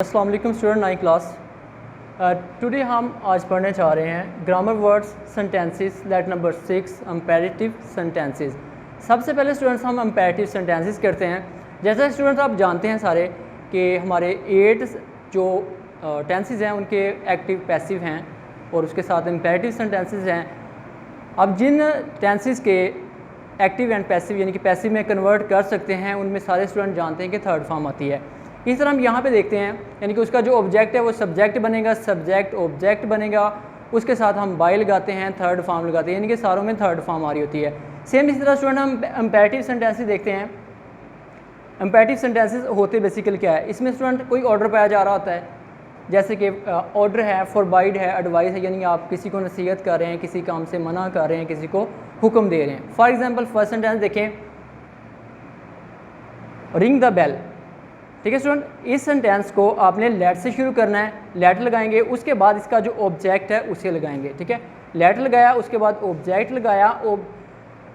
अस्सलाम वालेकुम student 9 class. Today हम आज पढ़ने जा रहे हैं grammar words sentences that number 6 comparative sentences. सबसे पहले स्टूडेंट्स हम कंपैरेटिव सेंटेंसेस करते हैं। जैसा स्टूडेंट्स आप जानते हैं सारे कि हमारे 8 जो टेंसेस हैं उनके एक्टिव पैसिव हैं और उसके साथ कंपैरेटिव सेंटेंसेस हैं। अब जिन टेंसेस के एक्टिव एंड पैसिव यानी कि पैसिव में कन्वर्ट कर सकते हैं उनमें सारे स्टूडेंट जानते हैं कि थर्ड फॉर्म आती है। इस तरह हम यहाँ पे देखते हैं यानी कि उसका जो ऑब्जेक्ट है वो सब्जेक्ट बनेगा, सब्जेक्ट ऑब्जेक्ट बनेगा, उसके साथ हम बाय लगाते हैं, थर्ड फॉर्म लगाते हैं, यानी कि सारों में थर्ड फॉर्म आ रही होती है। सेम इसी तरह स्टूडेंट हम कंपैरेटिव सेंटेंसेस देखते हैं। कंपैरेटिव सेंटेंसेस होते बेसिकली क्या है, इसमें स्टूडेंट कोई ऑर्डर पाया जा रहा होता है, जैसे कि ऑर्डर है, फॉरबाइड है, एडवाइस है, यानी आप किसी को नसीहत कर रहे हैं, किसी काम से मना कर रहे हैं, किसी को हुक्म दे रहे हैं। फॉर एग्जाम्पल फर्स्ट सेंटेंस देखें, रिंग द बेल। ठीक है स्टूडेंट, इस सेंटेंस को आपने लेट से शुरू करना है, लेट लगाएंगे, उसके बाद इसका जो ऑब्जेक्ट है उसे लगाएंगे। ठीक है, लेट लगाया, उसके बाद ऑब्जेक्ट लगाया,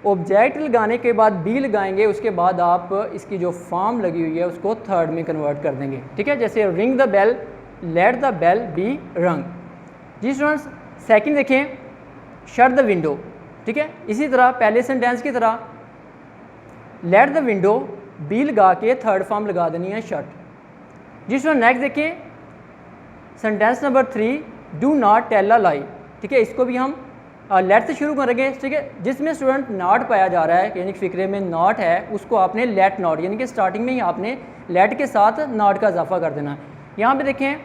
ऑब्जेक्ट लगाने के बाद बी लगाएंगे, उसके बाद आप इसकी जो फॉर्म लगी हुई है उसको थर्ड में कन्वर्ट कर देंगे। ठीक है, जैसे ring the bell, let the bell be rung. जी स्टूडेंट्स, सेकंड देखें, शट द विंडो। ठीक है, इसी तरह पहले सेंटेंस की तरह लेट द विंडो बी लगा के थर्ड फॉर्म लगा देनी है शट। जी स्टूडेंट नेक्स्ट देखिए, sentence number 3, do not tell a lie. ठीक है, इसको भी हम लेट से शुरू करेंगे। ठीक है, जिसमें स्टूडेंट नॉट पाया जा रहा है यानी कि फिक्रे में नॉट है, उसको आपने लेट नॉट यानी कि स्टार्टिंग में ही आपने लेट के साथ नॉट का इजाफा कर देना है। यहाँ पे देखें,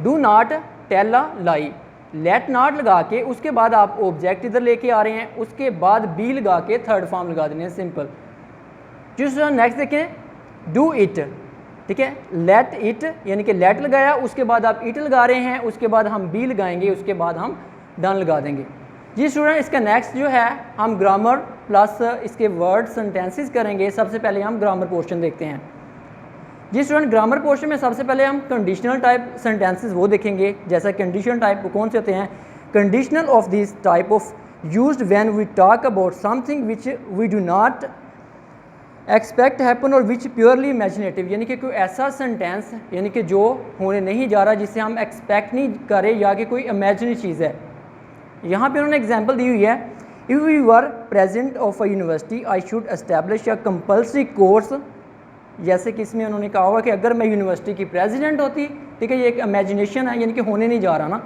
do not tell a lie, let not लगा के उसके बाद आप ऑब्जेक्ट इधर लेके आ रहे हैं, उसके बाद बी लगा के थर्ड फॉर्म लगा देने हैं, सिंपल। जो नेक्स्ट देखें, डू इट। ठीक है, लेट इट यानी कि लेट लगाया, उसके बाद आप इट लगा रहे हैं, उसके बाद हम बी लगाएंगे, उसके बाद हम डन लगा देंगे। जी स्टूडेंट, इसका नेक्स्ट जो है हम ग्रामर प्लस इसके वर्ड सेंटेंसेस करेंगे। सबसे पहले हम ग्रामर पोर्शन देखते हैं। जी स्टूडेंट, ग्रामर पोर्शन में सबसे पहले हम कंडीशनल टाइप सेंटेंसेस वो देखेंगे। जैसा कंडीशनल टाइप कौन से होते हैं, conditional of this type of used when we talk about something which we do not expect happen और विच प्योरली इमेजिनेटिव, यानी कि कोई ऐसा सेंटेंस यानी कि जो होने नहीं जा रहा, जिसे हम एक्सपेक्ट नहीं करें या कि कोई इमेजिनरी चीज़ है। यहाँ पे उन्होंने एग्जांपल दी हुई है, if we were president of a university I should establish a compulsory course. जैसे कि इसमें उन्होंने कहा हुआ कि अगर मैं यूनिवर्सिटी की प्रेसिडेंट होती, ठीक है, ये एक इमेजिनेशन है यानी कि होने नहीं जा रहा ना।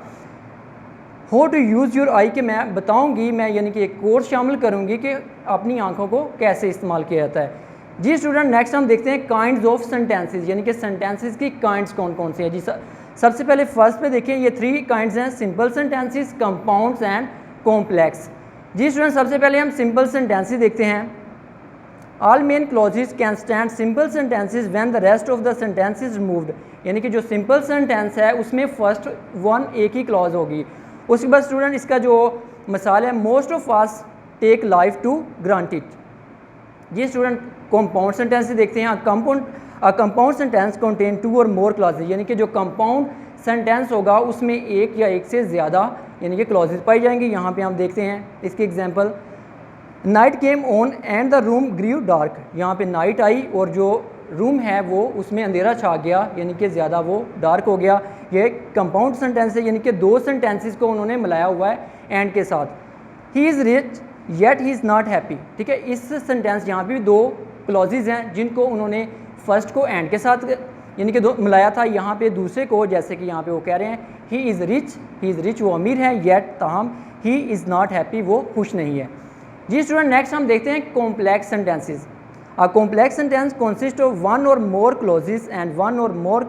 हो टू यूज़ योर आई, कि मैं बताऊँगी, मैं यानी कि एक कोर्स शामिल करूँगी कि अपनी आँखों को कैसे इस्तेमाल किया जाता है। जी स्टूडेंट, नेक्स्ट हम देखते हैं काइंड्स ऑफ सेंटेंसेस, यानी कि सेंटेंसेस की काइंड्स कौन कौन सी हैं। जी सबसे पहले फर्स्ट पे देखें, ये 3 काइंड्स हैं, simple sentences, compounds and complex. जी स्टूडेंट, सबसे पहले हम सिंपल सेंटेंसेस देखते हैं। All main clauses can stand simple sentences when the rest of the sentence is removed, यानी कि जो सिंपल सेंटेंस है उसमें फर्स्ट वन एक ही क्लॉज होगी। उसके बाद स्टूडेंट इसका जो मिसाल है, most of us take life to granted. ये स्टूडेंट कंपाउंड सेंटेंस से देखते हैं। कंपाउंड सेंटेंस कंटेन 2 और मोर क्लॉजेज, यानी कि जो कंपाउंड सेंटेंस होगा उसमें एक या एक से ज़्यादा यानी कि क्लॉजेज पाई जाएंगी। यहाँ पे हम देखते हैं इसके example, night came on and the room grew dark. यहाँ पे नाइट आई और जो रूम है वो उसमें अंधेरा छा गया, यानी कि ज़्यादा वो डार्क हो गया। ये कंपाउंड सेंटेंस है, यानी कि 2 सेंटेंसेस को उन्होंने मिलाया हुआ है एंड के साथ। He is rich yet he is not happy. ठीक है, इस सेंटेंस यहाँ पे भी 2 क्लॉजेज हैं जिनको उन्होंने फर्स्ट को एंड के साथ यानी कि 2 मिलाया था, यहाँ पे दूसरे को, जैसे कि यहाँ पे वो कह रहे हैं ही इज़ रिच, वो अमीर है, येट ताहम ही इज़ नॉट हैप्पी, वो खुश नहीं है। जी स्टूडेंट, नेक्स्ट हम देखते हैं complex sentences. A complex sentence consists of 1 or more clauses and 1 or more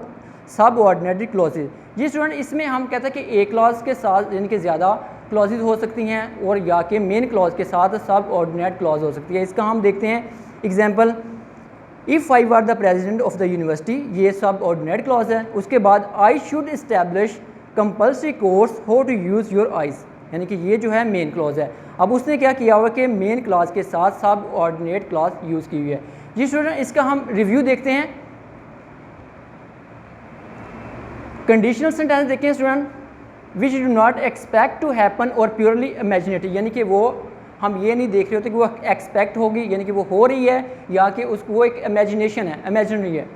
subordinate clauses। जी स्टूडेंट, इसमें हम कहते हैं कि एक क्लॉज के साथ यानी कि ज़्यादा क्लॉजेज हो सकती हैं और या कि मेन क्लॉज के साथ सब ऑर्डिनेट क्लॉज हो सकती है। इसका हम देखते हैं example, if I were the president of the university, ये सब ऑर्डिनेट क्लॉज है। उसके बाद I should establish compulsory course how to use your eyes, यानी कि ये जो है मेन क्लॉज है। अब उसने क्या किया हुआ कि मेन क्लॉज के साथ सब ऑर्डिनेट क्लॉज यूज़ की हुई है। जी स्टूडेंट, इसका हम रिव्यू देखते हैं। कंडीशनल सेंटेंस देखते हैं student, which do not expect to happen और प्योरली इमेजिनेटिव, यानी कि वो हम ये नहीं देख रहे होते कि वो एक्सपेक्ट होगी यानी कि वो हो रही है या कि उसको वो एक इमेजिनेशन है, इमेजिनरी है।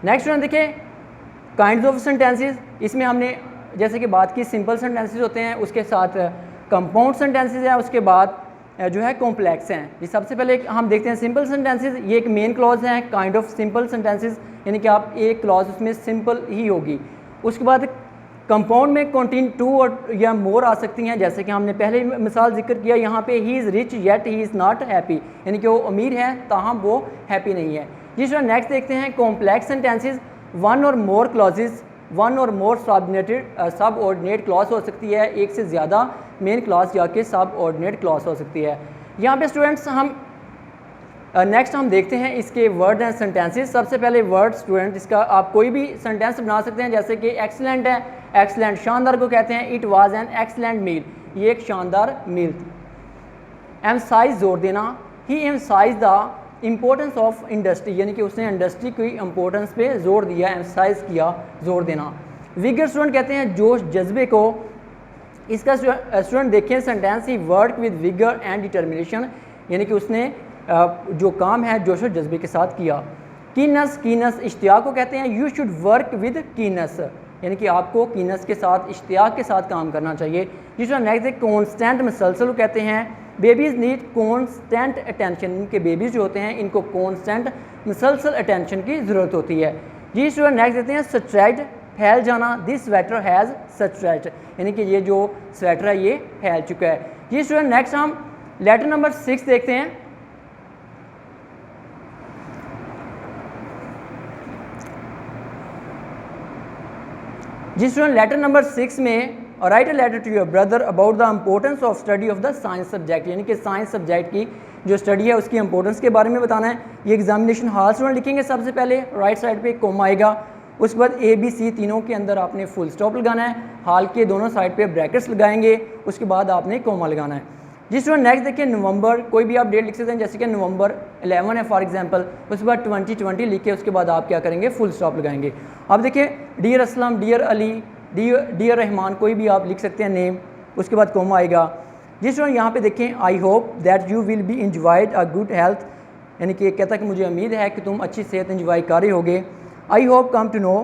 नेक्स्ट वन देखिए काइंड्स ऑफ सेंटेंसेस। इसमें हमने जैसे कि बात की सिंपल सेंटेंसेस होते हैं, उसके साथ कंपाउंड सेंटेंसेस है, उसके बाद जो है कॉम्प्लेक्स हैं। ये सबसे पहले हम देखते हैं सिंपल सेंटेंसेस। ये एक मेन क्लॉज है काइंड ऑफ सिंपल सेंटेंसेस, यानी कि आप एक क्लॉज उसमें सिंपल ही होगी। उसके बाद कंपाउंड में कंटिन्यू टू और या मोर आ सकती हैं, जैसे कि हमने पहले मिसाल जिक्र किया यहाँ पे he is rich yet he is not happy, यानी कि वो अमीर है ताहम वो हैप्पी नहीं है। जिस तरह नेक्स्ट देखते हैं कॉम्प्लेक्स सेंटेंसेस। वन और मोर क्लॉजेज, वन और मोर सब ऑर्डिनेट क्लॉज हो सकती है, एक से ज़्यादा मेन क्लॉज या कि सब ऑर्डिनेट क्लॉज हो सकती है। यहाँ पे स्टूडेंट्स हम नेक्स्ट हम देखते हैं इसके वर्ड एंड सेंटेंसेस। सबसे पहले वर्ड स्टूडेंट, इसका आप कोई भी सेंटेंस बना सकते हैं, जैसे कि एक्सीलेंट है, एक्सीलेंट शानदार को कहते हैं। It was an excellent meal, ये एक शानदार मील थी। एम्फसाइज जोर देना, he emphasize the importance of industry, यानी कि उसने इंडस्ट्री की इम्पोर्टेंस पे जोर दिया, एम्फसाइज किया, जोर देना। विगर स्टूडेंट कहते हैं जोश जज्बे को। इसका स्टूडेंट देखें sentence, he work with vigour and determination, यानी कि उसने जो काम है जोश और जज्बे के साथ किया। कीनस, कीनस इश्तियाक को कहते हैं। यू शुड वर्क विद कीनस, यानी कि आपको कीनस के साथ इश्तियाक के साथ काम करना चाहिए। जिसका नेक्स्ट है कॉन्स्टेंट, मुसलसल को कहते हैं। बेबीज़ नीड कॉन्स्टेंट अटेंशन, इनके बेबीज़ जो होते हैं इनको कॉन्स्टेंट मुसलसल अटेंशन की ज़रूरत होती है। जी स्टूडेंट नेक्स्ट देते हैं स्ट्रेच, फैल जाना। दिस स्वेटर हैज़ स्ट्रेच, यानी कि ये जो स्वेटर है ये फैल चुका है। जी स्टूडेंट नेक्स्ट हम लेटर नंबर 6 देखते हैं। जी स्टूडेंट लेटर नंबर 6 में write a letter to your brother about the importance of study of the science subject, यानी कि साइंस सब्जेक्ट की जो स्टडी है उसकी इंपॉर्टेंस के बारे में बताना है। ये एग्जामिनेशन हॉल स्टूडेंट लिखेंगे। सबसे पहले राइट साइड पे कॉमा आएगा, उसके बाद ए बी सी तीनों के अंदर आपने फुल स्टॉप लगाना है, हाल के दोनों साइड पे ब्रैकेट्स लगाएंगे, उसके बाद आपने कॉमा लगाना है। जिस स्टूडेंट नेक्स्ट देखिए नवंबर, कोई भी आप डेट लिख सकते हैं, जैसे कि नवंबर 11 है फॉर एग्जांपल, उसके बाद 2020 लिखे, उसके बाद आप क्या करेंगे फुल स्टॉप लगाएंगे। अब देखिए dear Aslam, dear Ali, dear Rahman, कोई भी आप लिख सकते हैं नेम, उसके बाद कॉमा आएगा। जिस स्टूडेंट यहाँ पे देखें I hope that you will B enjoyed a good health, यानी कि कहता है कि मुझे उम्मीद है कि तुम अच्छी सेहत इंजॉय कर रहे होगे। I hope come to know,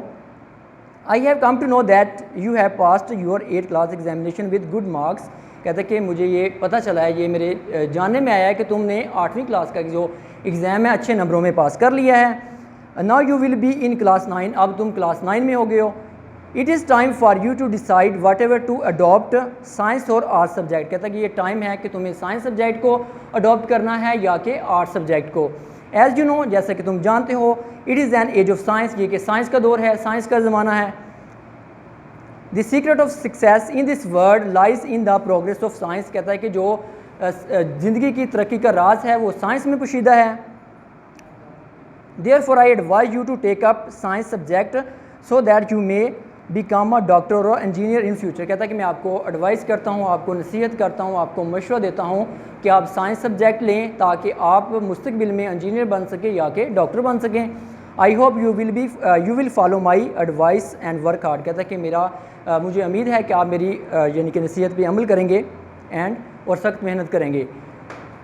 I have come to know that you have passed your 8th class examination with good marks, कहता है कि मुझे ये पता चला है, ये मेरे जानने में आया है कि तुमने 8वीं क्लास का जो एग्ज़ाम है अच्छे नंबरों में पास कर लिया है। Now you will be in class 9, अब तुम क्लास 9 में हो गए हो। It is time for you to decide whatever to adopt science और आर्ट्स सब्जेक्ट, कहता है कि ये टाइम है कि तुम्हें साइंस सब्जेक्ट को अडॉप्ट करना है या कि आर्ट्स सब्जेक्ट को। एज़ यू नो, जैसा कि तुम जानते हो, it is an age of science, ये कि साइंस का दौर है, साइंस का ज़माना है। The secret of success in this world lies in the progress of science, कहता है कि जो ज़िंदगी की तरक्की का राज है वो साइंस में पोशीदा है। Therefore I advise you to take up science subject so that you may become a doctor और इंजीनियर इन फ्यूचर, कहता है कि मैं आपको एडवाइस करता हूँ, आपको नसीहत करता हूँ, आपको मशवरा देता हूँ कि आप साइंस सब्जेक्ट लें ताकि आप मुस्तकबिल में इंजीनियर बन सकें या कि डॉक्टर बन सकें। I hope you will follow my advice and work hard, कहता है कि मुझे उम्मीद है कि आप मेरी यानी कि नसीहत पे अमल करेंगे एंड और सख्त मेहनत करेंगे।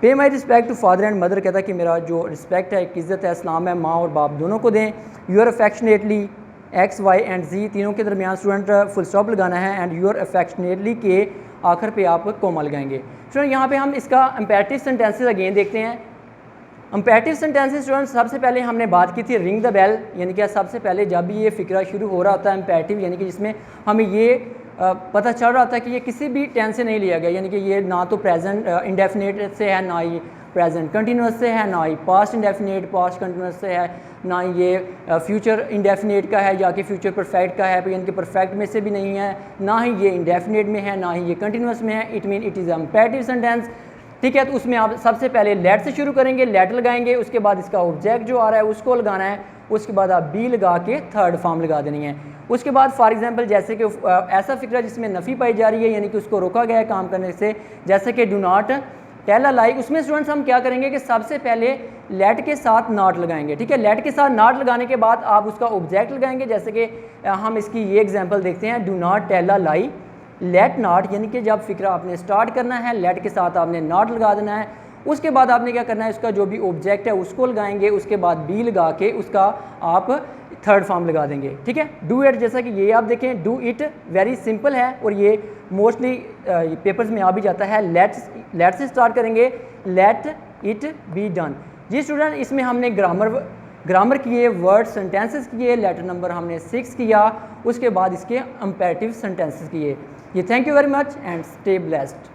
Pay my respect to father and mother, कहता है कि मेरा जो रिस्पेक्ट है, एक इज़्ज़त है, इस्लाम है, माँ और बाप दोनों को दें। Yours affectionately, X Y and Z तीनों के दरमियान स्टूडेंट फुल स्टॉप लगाना है एंड यूर अफेक्शनेटली के आखिर पे आप कॉमा लगाएंगे। स्टूडेंट यहाँ पे हम इसका इम्पेरेटिव सेंटेंसेस अगेन देखते हैं। इम्पेरेटिव सेंटेंसेस स्टूडेंट, सबसे पहले हमने बात की थी रिंग द बेल, यानी कि सबसे पहले जब भी ये फिक्रा शुरू हो रहा होता है इम्पेरेटिव, यानी कि जिसमें हमें ये पता चल रहा था कि ये किसी भी टेंस से नहीं लिया गया, यानी कि ये ना तो प्रेजेंट इंडेफिनेट से है, ना ही प्रेजेंट कंटिन्यूस से है, ना ही पास्ट इंडेफिनेट पास्ट कंटिन्यूस से है, ना ही ये फ्यूचर इंडेफिनेट का है या कि फ्यूचर परफेक्ट का है, यानी कि परफेक्ट में से भी नहीं है, ना ही ये इंडेफिनेट में है, ना ही ये कंटिन्यूस में है। It mean it is imperative sentence, ठीक है। तो उसमें आप सबसे पहले लेट से शुरू करेंगे, लेट लगाएंगे, उसके बाद इसका ऑब्जेक्ट जो आ रहा है उसको लगाना है, उसके बाद आप बी लगा के थर्ड फॉर्म लगा देनी है। उसके बाद फॉर एग्जांपल जैसे कि ऐसा फिक्रा जिसमें नफ़ी पाई जा रही है, यानी कि उसको रोका गया है काम करने से, जैसे कि डू नॉट टेल अ लाई, उसमें स्टूडेंट्स हम क्या करेंगे कि सबसे पहले लेट के साथ नॉट लगाएंगे, ठीक है। लेट के साथ नॉट लगाने के बाद आप उसका ऑब्जेक्ट लगाएंगे, जैसे कि हम इसकी ये एग्जांपल देखते हैं, do not tell a lie let not, यानी कि जब फिक्रा आपने स्टार्ट करना है लेट के साथ आपने नॉट लगा देना है, उसके बाद आपने क्या करना है, उसका जो भी ऑब्जेक्ट है उसको लगाएंगे, उसके बाद बी लगा के उसका आप थर्ड फॉर्म लगा देंगे, ठीक है। डू इट, जैसा कि ये आप देखें डू इट वेरी सिंपल है और ये मोस्टली पेपर्स में आ भी जाता है। लेट से स्टार्ट करेंगे, लेट इट बी डन। जी स्टूडेंट, इसमें हमने ग्रामर किए, वर्ड सेंटेंसेस किए, लेटर नंबर हमने 6 किया, उसके बाद इसके कंपैरेटिव सेंटेंसेस किए। ये thank you very much and stay blessed.